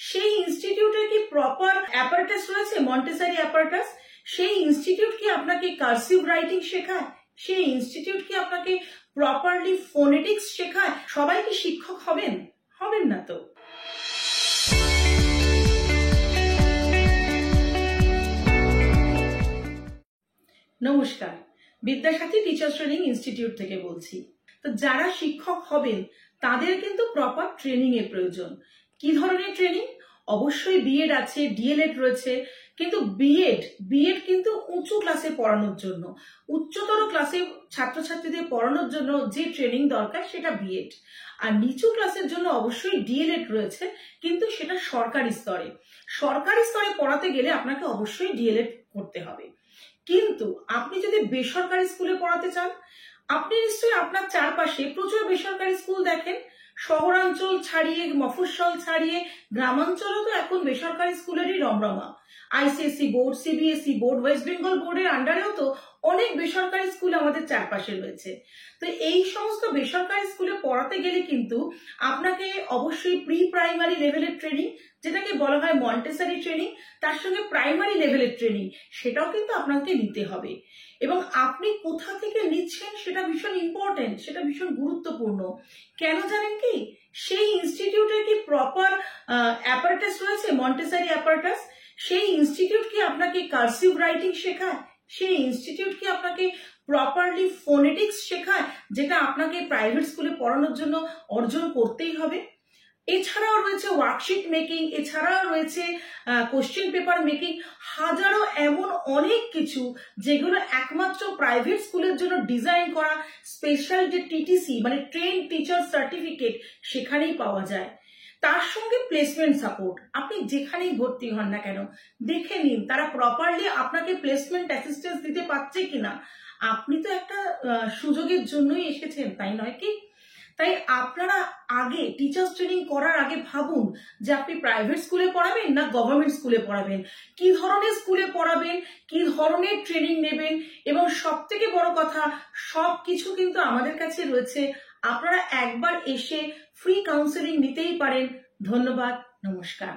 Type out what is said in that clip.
সেই ইনস্টিটিউটে কি প্রপার অ্যাপারেটাস রয়েছে, মন্টেসরি অ্যাপারেটাস? সেই ইনস্টিটিউট কি আপনাকে কার্সিভ রাইটিং শেখায়? সেই ইনস্টিটিউট কি আপনাকে প্রপারলি ফোনেটিক্স শেখায়? সবাই কি শিক্ষক হবেন? হবেন না তো। নমস্কার, বিদ্যাসাথী টিচার্স ট্রেনিং ইনস্টিটিউট থেকে বলছি। তো যারা শিক্ষক হবেন তাদের কিন্তু প্রপার ট্রেনিং এর প্রয়োজন। কি ধরনের ট্রেনিং? অবশ্যই বিএড আছে, ডিএলএড রয়েছে, কিন্তু বিএড কিন্তু উঁচু ক্লাসে পড়ানোর জন্য, উচ্চতর ক্লাসে ছাত্রছাত্রীদের পড়ানোর জন্য যে ট্রেনিং দরকার সেটা বিএড। আর নিচু ক্লাসের জন্য অবশ্যই ডিএলএড রয়েছে, কিন্তু সেটা সরকারি স্তরে। সরকারি স্তরে পড়াতে গেলে আপনাকে অবশ্যই ডিএলএড করতে হবে। কিন্তু আপনি যদি বেসরকারি স্কুলে পড়াতে চান, আপনি নিশ্চয়ই আপনার চারপাশে প্রচুর বেসরকারি স্কুল দেখেন। শহরাঞ্চল ছাড়িয়ে, মফস্বল ছাড়িয়ে গ্রামাঞ্চলেও তো এখন বেসরকারি স্কুলেরই রমরমা। ICSE board, CBSE board, West Bengal বোর্ডের আন্ডারেও তো অনেক বেসরকারি স্কুল আমাদের চারপাশে রয়েছে। তো এই সমস্ত বেসরকারি স্কুলে পড়াতে গেলে কিন্তু আপনাকে অবশ্যই প্রি প্রাইমারি লেভেলের ট্রেনিং, যেটাকে বলা হয় মন্টেসরি ট্রেনিং, তার সঙ্গে প্রাইমারি লেভেলের ট্রেনিং, সেটাও কিন্তু আপনাকে নিতে হবে। এবং আপনি কোথা থেকে নিচ্ছেন সেটা ভীষণ ইম্পর্টেন্ট, সেটা ভীষণ গুরুত্বপূর্ণ। কেন জানেন কি? সেই ইনস্টিটিউটে কি প্রপার অ্যাপারেটাস রয়েছে, মন্টেসরি অ্যাপারেটাস? সেই ইনস্টিটিউট কি আপনাকে কার্সিভ রাইটিং শেখায়? সেই ইনস্টিটিউট কি আপনাকে প্রপারলি ফোনেটিক্স শেখায়, যেটা আপনাকে প্রাইভেট স্কুলে পড়ানোর জন্য অর্জন করতেই হবে? এছাড়াও রয়েছে ওয়ার্কশিট মেকিং, এছাড়াও রয়েছে কোশ্চেন পেপার মেকিং, হাজারো এমন অনেক কিছু যেগুলো একমাত্র প্রাইভেট স্কুলের জন্য ডিজাইন করা স্পেশাল যে টিটিসি মানে ট্রেন টিচার সার্টিফিকেট, সেখানেই পাওয়া যায়। তার সঙ্গে প্লেসমেন্ট সাপোর্ট। আপনি যেখানেই ভর্তি হন না কেন, দেখে নিন তারা প্রপারলি আপনাকে প্লেসমেন্ট অ্যাসিস্ট্যান্স দিতে পারছে কিনা। আপনি তো একটা সুযোগের জন্যই এসেছেন, তাই নয় কি? তাই আপনারা আগে টিচার্স ট্রেনিং করার আগে ভাবুন যে আপনি প্রাইভেট স্কুলে পড়াবেন না গভর্নমেন্ট স্কুলে পড়াবেন, কি ধরনের স্কুলে পড়াবেন, কি ধরনের ট্রেনিং নেবেন, এবং সব থেকে বড় কথা, সব কিছু কিন্তু আমাদের কাছে রয়েছে। আপনারা একবার এসে ফ্রি কাউন্সেলিং নিতেই পারেন। ধন্যবাদ, নমস্কার।